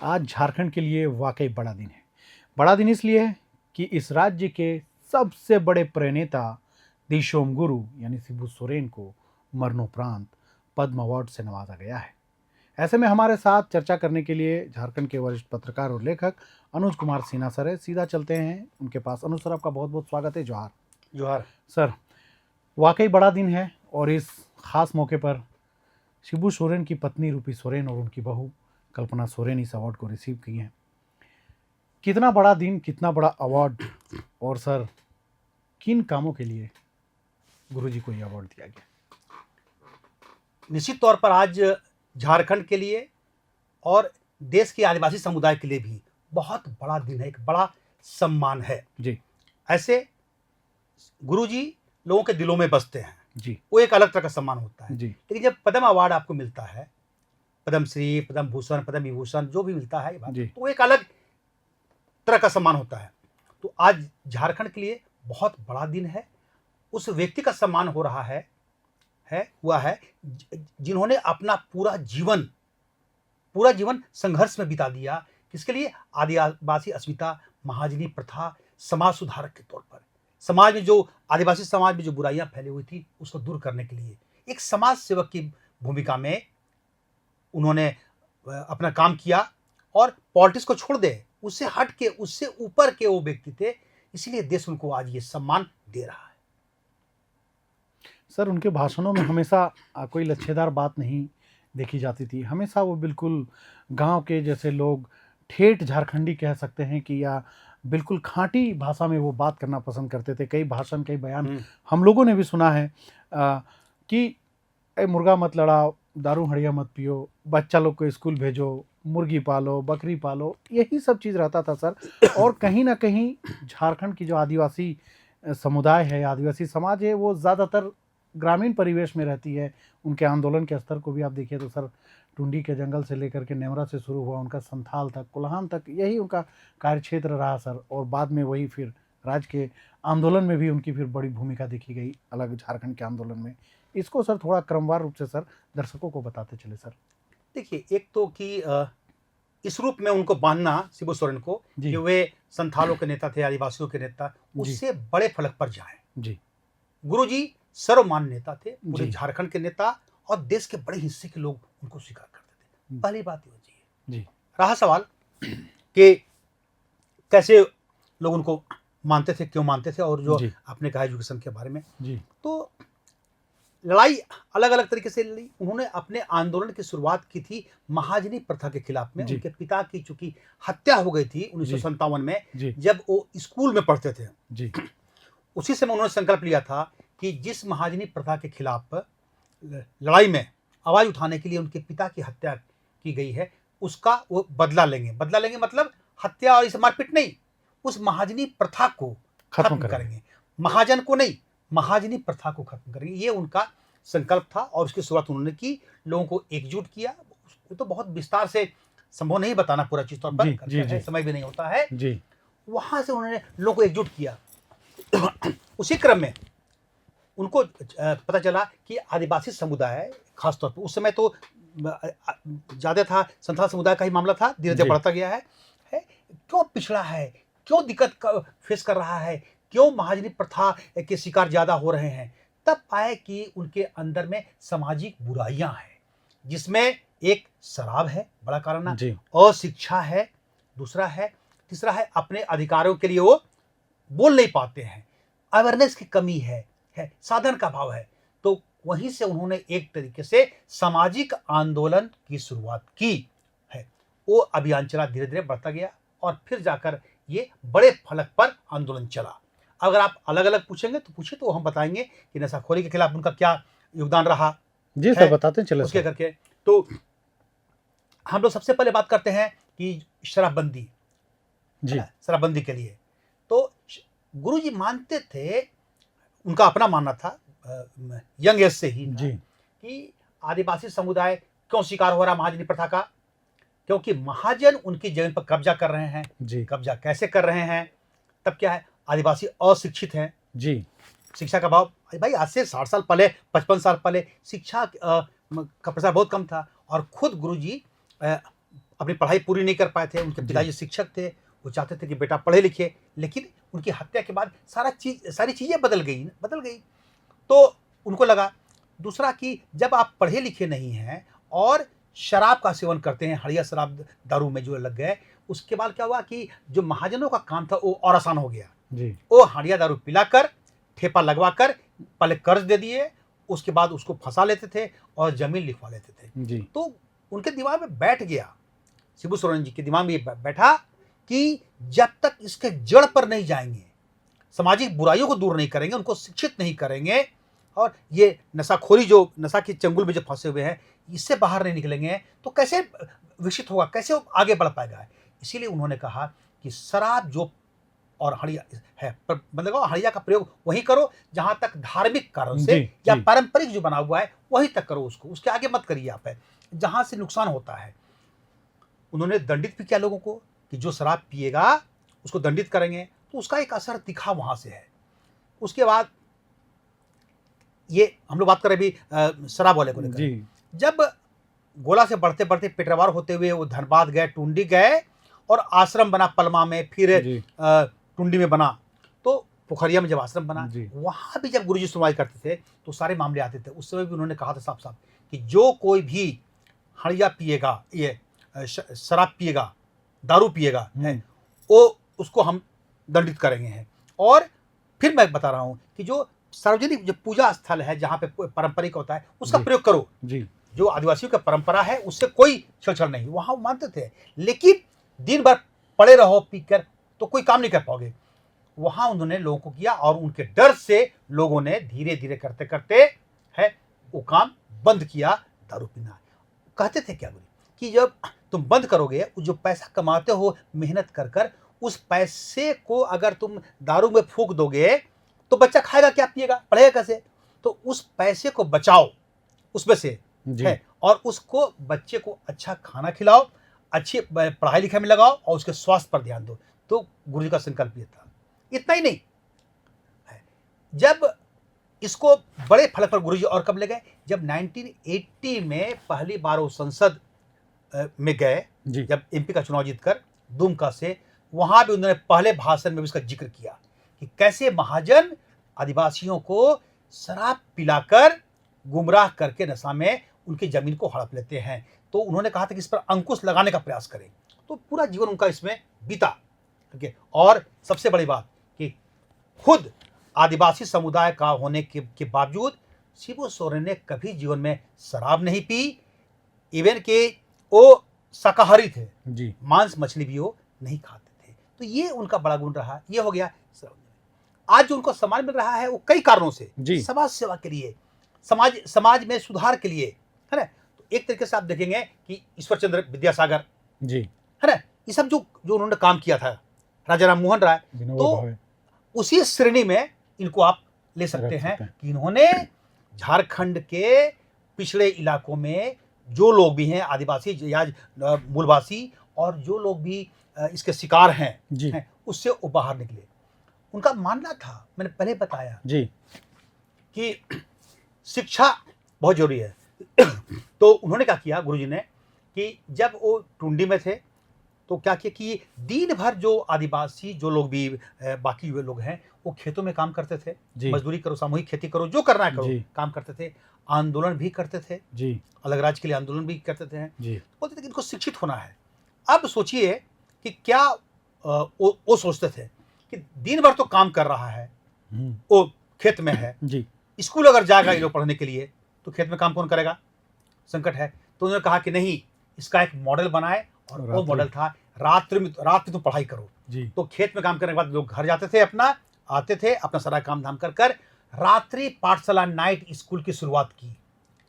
आज झारखंड के लिए वाकई बड़ा दिन है। बड़ा दिन इसलिए है कि इस राज्य के सबसे बड़े प्रणेता दिशोम गुरु यानी शिबू सोरेन को मरणोपरांत पद्म अवार्ड से नवाजा गया है। ऐसे में हमारे साथ चर्चा करने के लिए झारखंड के वरिष्ठ पत्रकार और लेखक अनुज कुमार सिन्हा सर है। सीधा चलते हैं उनके पास। अनुज सर, आपका बहुत बहुत स्वागत है। जोहार। जोहार सर, वाकई बड़ा दिन है और इस खास मौके पर शिबू सोरेन की पत्नी रूपी सोरेन और उनकी बहू कल्पना सोरेन इस अवार्ड को रिसीव की हैं। कितना बड़ा दिन, कितना बड़ा अवार्ड, और सर किन कामों के लिए गुरुजी को यह अवार्ड दिया गया? निश्चित तौर पर आज झारखंड के लिए और देश के आदिवासी समुदाय के लिए भी बहुत बड़ा दिन है, एक बड़ा सम्मान है जी। ऐसे गुरुजी लोगों के दिलों में बसते हैं जी। वो एक अलग तरह का सम्मान होता है जी। लेकिन जब पद्म अवार्ड आपको मिलता है, पद्म श्री, पद्म भूषण, पद्म विभूषण जो भी मिलता है जी। तो एक अलग तरह का सम्मान होता है। तो आज झारखंड के लिए बहुत बड़ा दिन है। उस व्यक्ति का सम्मान हो रहा है हुआ है जिन्होंने अपना पूरा जीवन संघर्ष में बिता दिया। किसके लिए? आदिवासी अस्मिता, महाजनी प्रथा, समाज सुधारक के तौर पर, समाज में जो आदिवासी समाज में जो बुराइयां फैली हुई थी उसको दूर करने के लिए एक समाज सेवक की भूमिका में उन्होंने अपना काम किया और पॉलिटिक्स को छोड़ दे, उससे हट के, उससे ऊपर के वो व्यक्ति थे। इसलिए देश उनको आज ये सम्मान दे रहा है। सर, उनके भाषणों में हमेशा कोई लच्छेदार बात नहीं देखी जाती थी। हमेशा वो बिल्कुल गांव के जैसे लोग, ठेठ झारखंडी कह सकते हैं कि, या बिल्कुल खांटी भाषा में वो बात करना पसंद करते थे। कई भाषण, कई बयान हम लोगों ने भी सुना है कि ए मुर्गा मत लड़ाओ, दारू हड़िया मत पियो, बच्चा लोग को स्कूल भेजो, मुर्गी पालो, बकरी पालो, यही सब चीज़ रहता था सर। और कहीं ना कहीं झारखंड की जो आदिवासी समुदाय है, आदिवासी समाज है, वो ज़्यादातर ग्रामीण परिवेश में रहती है। उनके आंदोलन के स्तर को भी आप देखिए तो सर, टुंडी के जंगल से लेकर के नेमरा से शुरू हुआ, उनका संथाल तक, कोल्हान तक, यही उनका कार्यक्षेत्र रहा सर। और बाद में वही फिर राज्य के आंदोलन में भी उनकी फिर बड़ी भूमिका देखी गई, अलग झारखंड के आंदोलन में। इसको सर थोड़ा क्रमवार रूप से सर दर्शकों को बताते चले सर। देखिए, एक तो कि इस रूप में उनको बांधना शिबू सोरेन को कि वे संथालों के नेता थे, आदिवासियों के नेता, उससे बड़े फलक पर जाएं। जी। गुरुजी सर्वमान्य नेता थे, पूरे झारखंड के नेता, और देश के बड़े हिस्से के लोग उनको स्वीकार करते थे। पहली बात ये होती है। रहा सवाल कि कैसे लोग उनको मानते थे, क्यों मानते थे, और जो आपने कहा एजुकेशन के बारे में, तो लड़ाई अलग अलग तरीके से लड़ी। उन्होंने अपने आंदोलन की शुरुआत की थी महाजनी प्रथा के खिलाफ में। उनके पिता की चूंकि हत्या हो गई थी 1957 में, जब वो स्कूल में पढ़ते थे। उसी समय उन्होंने संकल्प लिया था कि जिस महाजनी प्रथा के खिलाफ लड़ाई में आवाज उठाने के लिए उनके पिता की हत्या की गई है, उसका वो बदला लेंगे। बदला लेंगे मतलब हत्या और इस मारपीट नहीं, उस महाजनी प्रथा को खत्म करेंगे। महाजन को नहीं, महाजनी प्रथा को खत्म करेंगे। ये उनका संकल्प था और उसकी शुरुआत उन्होंने की, लोगों को एकजुट किया। तो बहुत विस्तार से संभव नहीं बताना पूरा चीज तौर पर, समय भी नहीं होता है। वहां से उन्होंने लोगों को एकजुट किया। उसी क्रम में उनको पता चला कि आदिवासी समुदाय, खासतौर पर उस समय तो ज्यादा था, संथाल समुदाय का ही मामला था, धीरे धीरे बढ़ता गया है, क्यों पिछड़ा है, क्यों दिक्कत फेस कर रहा है, क्यों महाजनी प्रथा के शिकार ज्यादा हो रहे हैं। तब पाए कि उनके अंदर में सामाजिक बुराइयां हैं, जिसमें एक शराब है, बड़ा कारण है, अशिक्षा है, दूसरा है, तीसरा है अपने अधिकारों के लिए वो बोल नहीं पाते हैं, अवेयरनेस की कमी है, साधन का अभाव है। तो वहीं से उन्होंने एक तरीके से सामाजिक आंदोलन की शुरुआत की है। वो अभियान चला, धीरे धीरे बढ़ता गया और फिर जाकर ये बड़े फलक पर आंदोलन चला। अगर आप अलग अलग पूछेंगे तो पूछे, तो हम बताएंगे कि नशाखोरी के खिलाफ उनका क्या योगदान रहा। जी सर, बताते चले उसके करके। तो हम लोग सबसे पहले बात करते हैं कि शराबबंदी, शराबबंदी के लिए तो गुरुजी मानते थे, उनका अपना मानना था यंग एज से ही कि आदिवासी समुदाय क्यों शिकार हो रहा महाजनी प्रथा का, क्योंकि महाजन उनकी जमीन पर कब्जा कर रहे हैं। कब्जा कैसे कर रहे हैं? तब क्या है, आदिवासी अशिक्षित हैं। शिक्षा का भाव, भाई आज से 60 साल पहले, 55 साल पहले शिक्षा का प्रसार बहुत कम था। और खुद गुरुजी अपनी पढ़ाई पूरी नहीं कर पाए थे, उनके पिताजी शिक्षक थे, वो चाहते थे कि बेटा पढ़े लिखे, लेकिन उनकी हत्या के बाद सारी चीज़ें बदल गई। तो उनको लगा दूसरा कि जब आप पढ़े लिखे नहीं हैं और शराब का सेवन करते हैं, हड़िया शराब दारू में जो लग गए, उसके बाद क्या हुआ कि जो महाजनों का काम था वो और आसान हो गया जी। वो हड़िया दारू पिलाकर, ठेपा लगवाकर पहले कर्ज दे दिए, उसके बाद उसको फंसा लेते थे और जमीन लिखवा लेते थे जी। तो उनके दिमाग में बैठ गया, शिबू सोरेन जी के दिमाग में ये बैठा कि जब तक इसके जड़ पर नहीं जाएंगे, सामाजिक बुराइयों को दूर नहीं करेंगे, उनको शिक्षित नहीं करेंगे और ये नशाखोरी जो नशा के चंगुल में जो फंसे हुए हैं इससे बाहर नहीं निकलेंगे तो कैसे विकसित होगा, कैसे वो आगे बढ़ पाएगा। इसीलिए उन्होंने कहा कि शराब जो और हड़िया है, मतलब हड़िया का प्रयोग वहीं करो जहां तक धार्मिक कारण से या पारंपरिक जो बना हुआ है वहीं तक करो, उसको उसके आगे मत करिए आप, है जहां से नुकसान होता है। उन्होंने दंडित भी किया लोगों को कि जो शराब पिएगा उसको दंडित करेंगे, तो उसका एक असर दिखा वहां से है। उसके बाद ये हम लोग बात करें अभी शराब वाले को लेकर, जब गोला से बढ़ते बढ़ते पेटरवार होते हुए वो धनबाद गए, टुंडी गए और आश्रम बना पलमा में, फिर टुंडी में बना, तो पोखरिया में जब आश्रम बना वहां भी जब गुरुजी सुनवाई करते थे तो सारे मामले आते थे। उस समय भी उन्होंने कहा था साफ साफ कि जो कोई भी हड़िया पिएगा, ये शराब पिएगा, दारू पिएगा वो उसको हम दंडित करेंगे हैं। और फिर मैं बता रहा हूं कि जो सार्वजनिक जो पूजा स्थल है जहां पे पारंपरिक होता है उसका प्रयोग करो जी। जो आदिवासियों की परंपरा है उससे कोई छेड़छाड़ नहीं, वहां वो मानते थे, लेकिन दिन भर पड़े रहो पीकर तो कोई काम नहीं कर पाओगे। वहां उन्होंने लोगों को किया और उनके डर से लोगों ने धीरे धीरे करते करते है वो काम बंद किया, दारू पीना। कहते थे क्या बोले कि जब तुम बंद करोगे, जो पैसा कमाते हो मेहनत कर कर, उस पैसे को अगर तुम दारू में फूंक दोगे तो बच्चा खाएगा क्या, पिएगा, पढ़ेगा कैसे? तो उस पैसे को बचाओ उसमें से है और उसको बच्चे को अच्छा खाना खिलाओ, अच्छी पढ़ाई लिखाई में लगाओ और उसके स्वास्थ्य पर ध्यान दो। तो गुरुजी का संकल्प ये था। इतना ही नहीं है, जब इसको बड़े फलक पर गुरुजी और कब ले गए, जब 1980 में पहली बार वो संसद में गए, जब एमपी का चुनाव जीतकर दुमका से, वहां भी उन्होंने पहले भाषण में भी इसका जिक्र किया कि कैसे महाजन आदिवासियों को शराब पिलाकर गुमराह करके नशा में उनकी जमीन को हड़प लेते हैं। तो उन्होंने कहा था कि इस पर अंकुश लगाने का प्रयास करें। तो पूरा जीवन उनका इसमें बीता। ठीक है, और सबसे बड़ी बात कि खुद आदिवासी समुदाय का होने के बावजूद शिबू सोरेन ने कभी जीवन में शराब नहीं पी, इवन के वो शाकाहारी थे जी, मांस मछली भी वो नहीं खाते थे। तो ये उनका बड़ा गुण रहा। ये हो गया। आज जो उनको सम्मान मिल रहा है वो कई कारणों से, समाज सेवा के लिए, समाज में सुधार के लिए, है ना। तो एक तरीके से आप देखेंगे कि ईश्वर चंद्र विद्यासागर जी, है ना, ये सब जो उन्होंने काम किया था, राजा राम मोहन राय, तो उसी श्रेणी में इनको आप ले सकते हैं कि इन्होंने झारखंड के पिछड़े इलाकों में जो लोग भी हैं, आदिवासी या मूलवासी, और जो लोग भी इसके शिकार हैं, उससे वो बाहर निकले। उनका मानना था, मैंने पहले बताया जी, कि शिक्षा बहुत जरूरी है। तो उन्होंने क्या किया गुरुजी ने कि जब वो टुंडी में थे तो क्या किया कि दिन भर जो आदिवासी जो लोग भी बाकी हुए लोग हैं वो खेतों में काम करते थे, मजदूरी करो, सामूहिक खेती करो, जो करना है करो, काम करते थे, आंदोलन भी करते थे जी, अलग राज्य के लिए आंदोलन भी करते थे जी। बोलते थे कि इनको शिक्षित होना है। अब सोचिए कि क्या वो सोचते थे कि दिन भर तो काम कर रहा है, वो खेत में है जी, स्कूल अगर जाएगा ये लोग पढ़ने के लिए तो खेत में काम कौन करेगा, संकट है। तो उन्होंने कहा कि नहीं, इसका एक मॉडल बनाए, और वो मॉडल था रात में तो पढ़ाई करो जी। तो खेत में काम करने के बाद लोग घर जाते थे, अपना आते थे, अपना सारा काम धाम कर रात्रि पाठशाला नाइट स्कूल की शुरुआत की।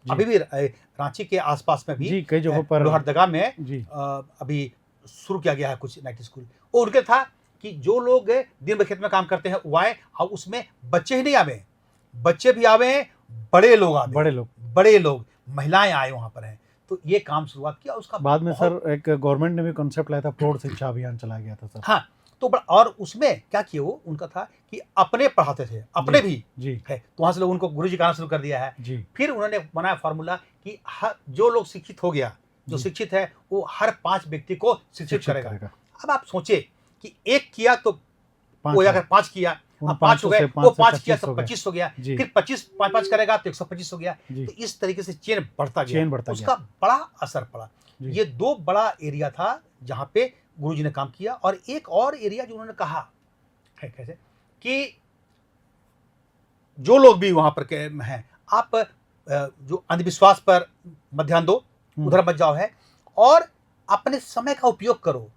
अभी भी रांची के आसपास में भी कई जगहों पर, लोहरदगा में अभी शुरू किया गया है कुछ नाइट स्कूल। और उनके था कि जो लोग दिन भर खेत में काम करते हैं वो आए, और उसमें बच्चे ही नहीं आवे, बच्चे भी आवे, बड़े लोग आवे, बड़े लोग, महिलाएं आए वहां पर हैं। तो ये काम शुरुआत किया। उसका बाद में सर एक गवर्नमेंट ने भी कॉन्सेप्ट लाया था, प्रौढ़ शिक्षा अभियान चलाया गया था सर। हाँ, तो और उसमें क्या किया वो, उनका था कि अपने पढ़ाते थे, अपने भी जी है, तो वहां से लोग उनको गुरुजी कहना शुरू कर दिया है जी। फिर उन्होंने बनाया फार्मूला कि जो लोग शिक्षित हो गया, जो जी। शिक्षित है वो हर 5 व्यक्ति को शिक्षित शिक्षित करेगा। करेगा। अब आप सोचिए कि 1 किया तो पाँच वो है। अगर 5 किया, उन अब 5 हो 500 गए, से वो 5 से 5 किया 25 तो हो गए। 25 हो गया, जी। फिर 25 5-5 करेगा तो 125 हो गया। जी। तो इस तरीके से चेन बढ़ता गया, चेन बढ़ता उसका बड़ा असर पड़ा। जी। ये 2 बड़ा एरिया था जहाँ पे गुरुजी ने काम किया। और एक और एरिया जो उन्होंने कहा है कैसे कि जो लोग भी वहाँ पर के हैं, आप जो अंधविश्वास पर मत ध्यान दो, उधर मत जाओ है, और अपने समय का उपयोग करो।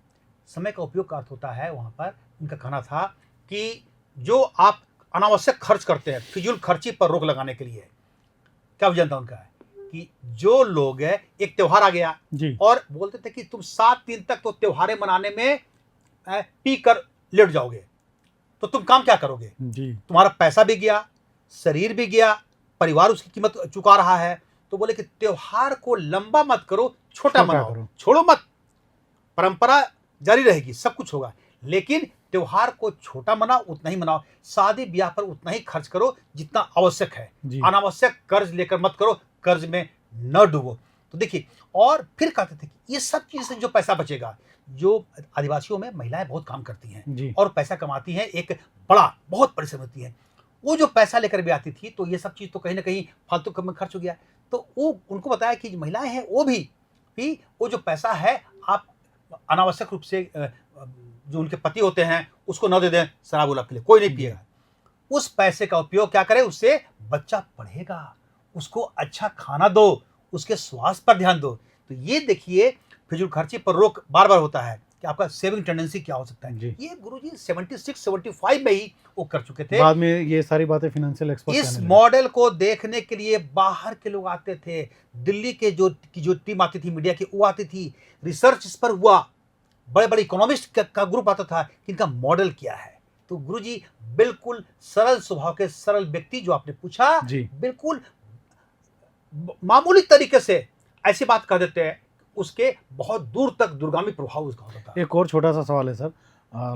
समय का उपयोग का अर्थ होता है वहाँ पर उनका कहना था कि जो आप अनावश्यक खर्च करते हैं, फिजूल खर्ची पर रोक लगाने के लिए। क्या विजन था उनका है कि जो लोग है, एक त्योहार आ गया जी। और बोलते थे कि तुम 7 दिन तक तो त्योहारें मनाने में पी कर लेट जाओगे, तो तुम काम क्या करोगे? जी। तुम्हारा पैसा भी गया, शरीर भी गया, परिवार उसकी कीमत चुका रहा है। तो बोले कि त्योहार को लंबा मत करो, छोटा छोटा मनाओ, करो। छोड़ो मत। परंपरा जारी रहेगी, सब कुछ होगा, लेकिन त्योहार को छोटा मनाओ, उतना ही मनाओ। शादी ब्याह पर उतना ही खर्च करो जितना आवश्यक है। जी। अनावश्यक कर्ज लेकर मत करो, कर्ज में न डूबो। तो देखिए, और फिर कहते थे कि ये सब चीज से जो पैसा बचेगा, जो आदिवासियों में महिलाएं बहुत काम करती हैं जी। और पैसा कमाती हैं, एक बड़ा बहुत परिश्रम होती है, वो जो पैसा लेकर भी आती थी, तो ये सब चीज तो कहीं ना कहीं फालतू कम में खर्च हो गया। तो वो उनको बताया कि जो महिलाएं हैं वो भी वो जो पैसा है, आप अनावश्यक रूप से जो उनके पति होते हैं उसको न दे दें शराब उलाब के लिए, कोई नहीं पिएगा। उस पैसे का उपयोग क्या करें, उससे बच्चा पढ़ेगा, उसको अच्छा खाना दो, उसके स्वास्थ्य पर ध्यान दो। तो ये देखिए, फिजूल खर्ची पर रोक बार बार होता है कि आपका सेविंग टेंडेंसी क्या हो सकता है। जी। ये गुरुजी 76-75 में ही वो कर चुके थे। बाद में ये सारी बातें फाइनेंशियल एक्सपर्ट इस कहने लगे। मॉडल को देखने के लिए बाहर के लोग आते थे, दिल्ली के जो टीम आती थी मीडिया की, वो आती थी, रिसर्च इस पर हुआ, बड़े बड़े इकोनॉमिस्ट का ग्रुप आता था कि इनका मॉडल क्या है। तो गुरुजी बिल्कुल सरल स्वभाव के सरल व्यक्ति, जो आपने पूछा, जी। बिल्कुल मामूली तरीके से ऐसी बात कह देते हैं, उसके बहुत दूर तक दूरगामी प्रभाव उसका होता था। एक और छोटा सा सवाल है सर,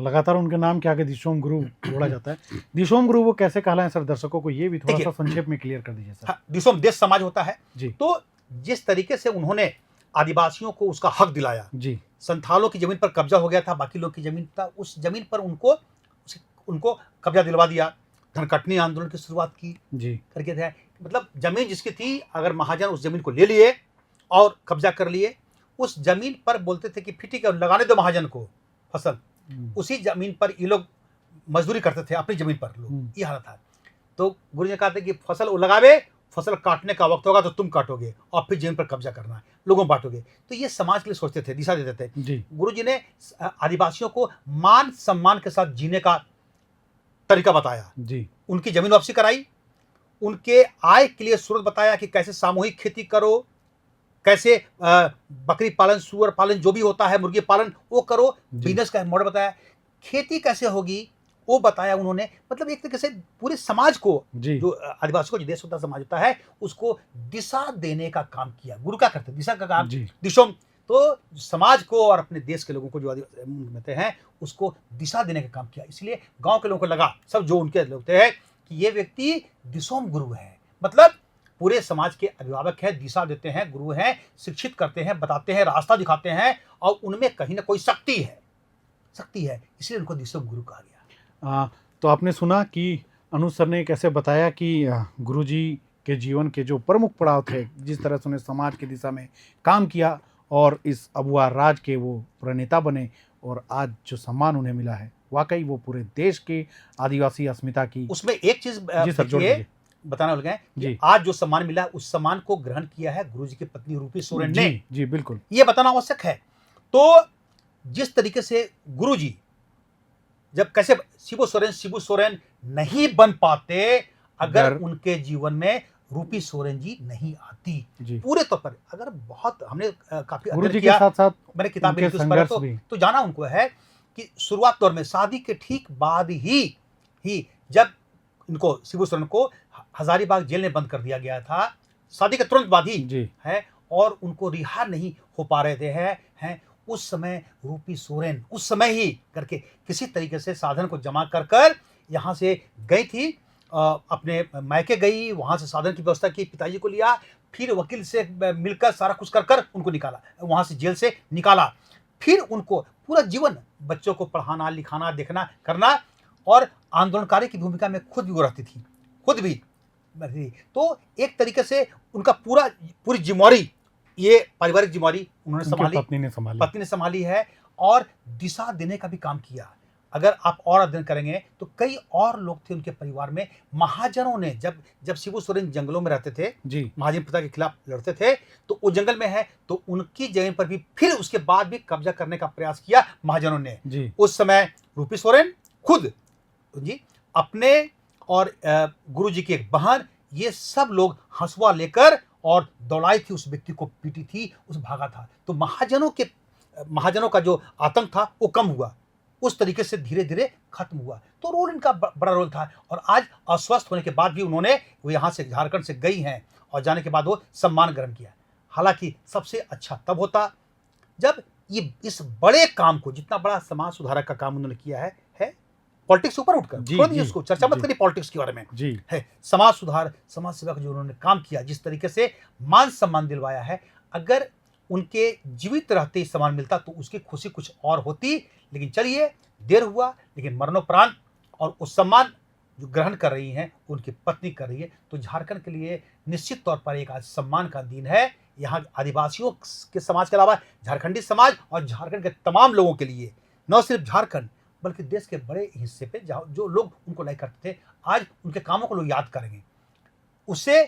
लगातार उनके नाम के आगे दिशोम गुरु जोड़ा जाता है। दिशोम गुरु वो कैसे कहलाएं सर, दर्शकों को ये भी थोड़ा सा संक्षेप में क्लियर कर दीजिए सर। हाँ, दिशोम देश समाज होता है जी। तो जिस तरीके से उन्होंने आदिवासियों को उसका हक दिलाया, जी। संथालों की जमीन पर कब्जा हो गया था, बाकी लोग की जमीन था, उस जमीन पर उनको कब्जा दिलवा दिया, धनकटनी आंदोलन की शुरुआत की जी। करके थे। मतलब जमीन जिसकी थी, अगर महाजन उस जमीन को ले लिए और कब्जा कर लिए, उस जमीन पर बोलते थे कि फिटी कर लगाने दो महाजन को फसल, उसी जमीन पर ये लोग मजदूरी करते थे, अपनी जमीन पर लोग, ये हालत था। तो गुरु जी ने कहा था कि फसल वो लगावे, फसल काटने का वक्त होगा तो तुम काटोगे और फिर जमीन पर कब्जा करना है, लोगों बांटोगे। तो ये समाज के लिए सोचते थे, दिशा देते थे। जी। गुरु जी ने आदिवासियों को मान सम्मान के साथ जीने का तरीका बताया। जी। उनकी जमीन वापसी कराई, उनके आय के लिए सूरत बताया कि कैसे सामूहिक खेती करो, कैसे बकरी पालन, सुअर पालन, जो भी होता है, मुर्गी पालन, वो करो, बिजनेस का मॉडल बताया, खेती कैसे होगी वो बताया उन्होंने। मतलब एक तरीके से पूरे समाज को, जो आदिवासी को जो देश होता समाज होता है, उसको दिशा देने का काम किया। गुरु क्या करते, दिशा का काम, दिशोम। तो समाज को और अपने देश के लोगों को जो आदिवासी हैं उसको दिशा देने का काम किया। इसलिए गांव के लोगों को लगा, सब जो उनके लोग थे, कि ये व्यक्ति दिशोम गुरु है, मतलब पूरे समाज के अभिभावक हैं, दिशा देते हैं, गुरु हैं, शिक्षित करते हैं, बताते हैं, रास्ता दिखाते हैं, और उनमें कहीं ना कोई शक्ति है, इसलिए उनको दिशोम गुरु कहा गया। तो आपने सुना कि अनुज सर ने कैसे बताया कि गुरुजी के जीवन के जो प्रमुख पड़ाव थे, जिस तरह से उन्हें समाज की दिशा में काम किया और इस अबुआ राज के वो प्रणेता बने, और आज जो सम्मान उन्हें मिला है, वाकई वो पूरे देश के आदिवासी अस्मिता की। उसमें एक चीज बताना भूल गए, आज जो सम्मान मिला है, उस सम्मान को ग्रहण किया है गुरुजी की पत्नी रूपी सोरेन ने। जी बिल्कुल, ये बताना आवश्यक है। तो जिस तरीके से गुरुजी, जब कैसे शिबू सोरेन नहीं बन पाते अगर उनके जीवन में रूपी सोरेन जी नहीं आती पूरे तौर पर। अगर बहुत हमने काफी गुरुजी के साथ साथ मैंने किताब लिखी उस पर, तो जाना उनको है कि शुरुआत दौर में शादी के ठीक बाद ही जब इनको शिबू सोरेन को हजारीबाग जेल में बंद कर दिया गया था, शादी के तुरंत बाद ही है, और उनको रिहा नहीं हो पा रहे थे हैं, उस समय रूपी सोरेन उस समय ही करके किसी तरीके से साधन को जमा कर यहाँ से गई थी अपने मायके गई, वहाँ से साधन की व्यवस्था की, पिताजी को लिया, फिर वकील से मिलकर सारा कुछ कर कर उनको निकाला, वहाँ से जेल से निकाला। फिर उनको पूरा जीवन बच्चों को पढ़ाना, लिखाना, देखना, करना, और आंदोलनकारी की भूमिका में खुद भी वो रहती थी, खुद भी। तो एक तरीके से उनका पूरी जिम्मेवारी, ये पारिवारिक जिम्मेवारी उन्होंने संभाली, पत्नी ने संभाली है, और दिशा देने का भी काम किया। अगर आप और अध्ययन करेंगे तो कई और लोग थे उनके परिवार में। महाजनों ने जब शिबू सोरेन जंगलों में रहते थे, महाजन प्रथा के खिलाफ लड़ते थे, तो वो जंगल में है, तो उनकी जमीन पर भी फिर उसके बाद भी कब्जा करने का प्रयास किया महाजनों ने। उस समय रूपी सोरेन खुद जी अपने और गुरु जी की एक बहन, ये सब लोग हंसुआ लेकर और दौड़ाई थी, उस व्यक्ति को पीटी थी, उस भागा था। तो महाजनों का जो आतंक था वो कम हुआ, उस तरीके से धीरे धीरे खत्म हुआ। तो रोल इनका बड़ा रोल था। और आज अस्वस्थ होने के बाद भी वो यहाँ से झारखंड से गई हैं, और जाने के बाद वो सम्मान ग्रहण किया। हालांकि सबसे अच्छा तब होता जब ये इस बड़े काम को, जितना बड़ा समाज सुधारक का काम उन्होंने किया है पॉलिटिक्स से ऊपर उठकर, छोड़ दीजिए उसको, चर्चा मत करिए पॉलिटिक्स के बारे में, है समाज सुधार, समाज सेवा का जो उन्होंने काम किया, जिस तरीके से मान सम्मान दिलवाया है, अगर उनके जीवित रहते ही सम्मान मिलता तो उसकी खुशी कुछ और होती। लेकिन चलिए, देर हुआ, लेकिन मरणोपरांत और उस सम्मान जो ग्रहण कर रही हैं उनकी पत्नी कर रही है, तो झारखंड के लिए निश्चित तौर पर एक आज सम्मान का दिन है। यहाँ आदिवासियों के समाज के अलावा झारखंडी समाज और झारखंड के तमाम लोगों के लिए, न सिर्फ झारखंड बल्कि देश के बड़े हिस्से पे जो लोग उनको लाइक करते थे, आज उनके कामों को लोग याद करेंगे। उससे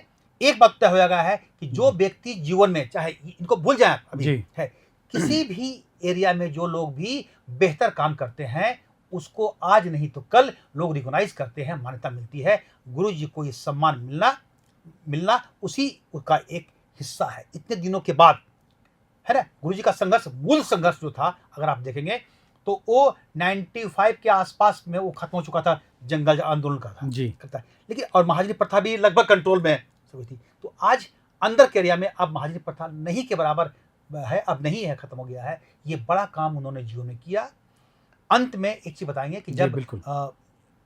एक बात तय हो गया है कि जो व्यक्ति जीवन में, चाहे इनको भूल जाए अभी, है किसी भी एरिया में जो लोग भी बेहतर काम करते हैं, उसको आज नहीं तो कल लोग रिकॉग्नाइज करते हैं, मान्यता मिलती है। गुरु जी को ये सम्मान मिलना उसी का एक हिस्सा है। इतने दिनों के बाद, है ना, गुरु जी का संघर्ष, मूल संघर्ष जो था, अगर आप देखेंगे तो वो 95 के आसपास में वो खत्म हो चुका था, जंगल आंदोलन का था लेकिन, और महाजनी प्रथा भी लगभग कंट्रोल में हुई थी। तो आज अंदर के एरिया में अब महाजनी प्रथा नहीं के बराबर है, अब नहीं है, खत्म हो गया है। ये बड़ा काम उन्होंने जीवन में किया। अंत में एक चीज बताएंगे कि जब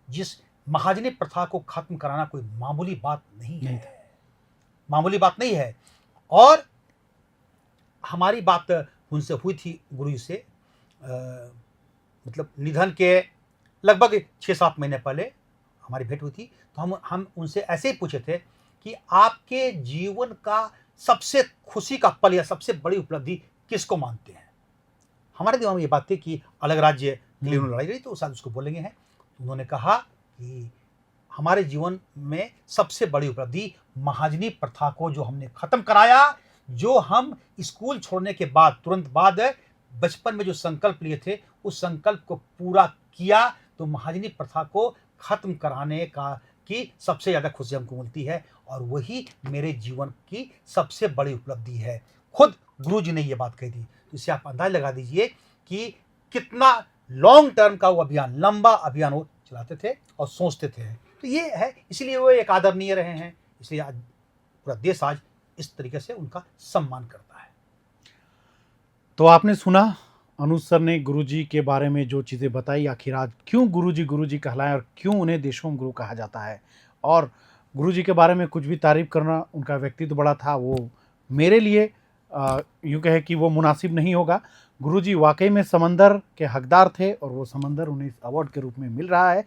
जिस महाजनी प्रथा को खत्म कराना कोई मामूली बात नहीं है, मामूली बात नहीं है। और हमारी बात उनसे हुई थी गुरु जी से, मतलब निधन के लगभग 6-7 महीने पहले हमारी भेंट हुई थी। तो हम उनसे ऐसे ही पूछे थे कि आपके जीवन का सबसे खुशी का पल या सबसे बड़ी उपलब्धि किसको मानते हैं। हमारे दिमाग में ये बात थी कि अलग राज्य के लिए उन्होंने लड़ाई लड़ी, तो शायद उसको बोलेंगे हैं। तो उन्होंने कहा कि हमारे जीवन में सबसे बड़ी उपलब्धि महाजनी प्रथा को जो हमने खत्म कराया, जो हम स्कूल छोड़ने के बाद तुरंत बाद बचपन में जो संकल्प लिए थे, उस संकल्प को पूरा किया। तो महाजनी प्रथा को खत्म कराने की सबसे ज़्यादा खुशी हमको मिलती है, और वही मेरे जीवन की सबसे बड़ी उपलब्धि है। खुद गुरु जी ने ये बात कही थी। तो इससे आप अंदाज लगा दीजिए कि कितना लॉन्ग टर्म का वो अभियान, लंबा अभियान वो चलाते थे और सोचते थे। तो ये है, इसलिए वो एक आदरणीय रहे हैं, इसलिए आज पूरा देश आज इस तरीके से उनका सम्मान करता है। तो आपने सुना अनुज सर ने गुरुजी के बारे में जो चीज़ें बताई, आखिर आज क्यों गुरुजी कहलाएं और क्यों उन्हें देशों गुरु कहा जाता है। और गुरुजी के बारे में कुछ भी तारीफ करना, उनका व्यक्तित्व बड़ा था, वो मेरे लिए यूँ कहे कि वो मुनासिब नहीं होगा। गुरुजी वाकई में समंदर के हकदार थे, और वो समंदर उन्हें इस अवार्ड के रूप में मिल रहा है।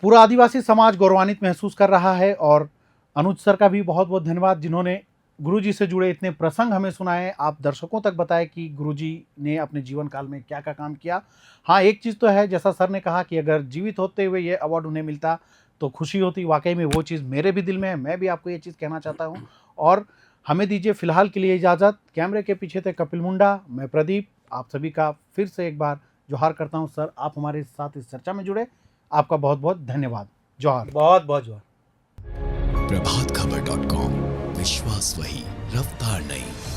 पूरा आदिवासी समाज गौरवान्वित महसूस कर रहा है। और अनुज सर का भी बहुत बहुत धन्यवाद, जिन्होंने गुरुजी से जुड़े इतने प्रसंग हमें सुनाए, आप दर्शकों तक बताए कि गुरुजी ने अपने जीवन काल में क्या क्या काम किया। हाँ, एक चीज़ तो है, जैसा सर ने कहा कि अगर जीवित होते हुए ये अवार्ड उन्हें मिलता तो खुशी होती। वाकई में वो चीज़ मेरे भी दिल में है, मैं भी आपको ये चीज़ कहना चाहता हूँ। और हमें दीजिए फिलहाल के लिए इजाज़त। कैमरे के पीछे थे कपिल मुंडा, मैं प्रदीप, आप सभी का फिर से एक बार जोहार करता हूँ। सर, आप हमारे साथ इस चर्चा में जुड़े, आपका बहुत बहुत धन्यवाद। जोहार। बहुत बहुत जोहार। प्रभातखबर.com, विश्वास वही, रफ्तार नहीं।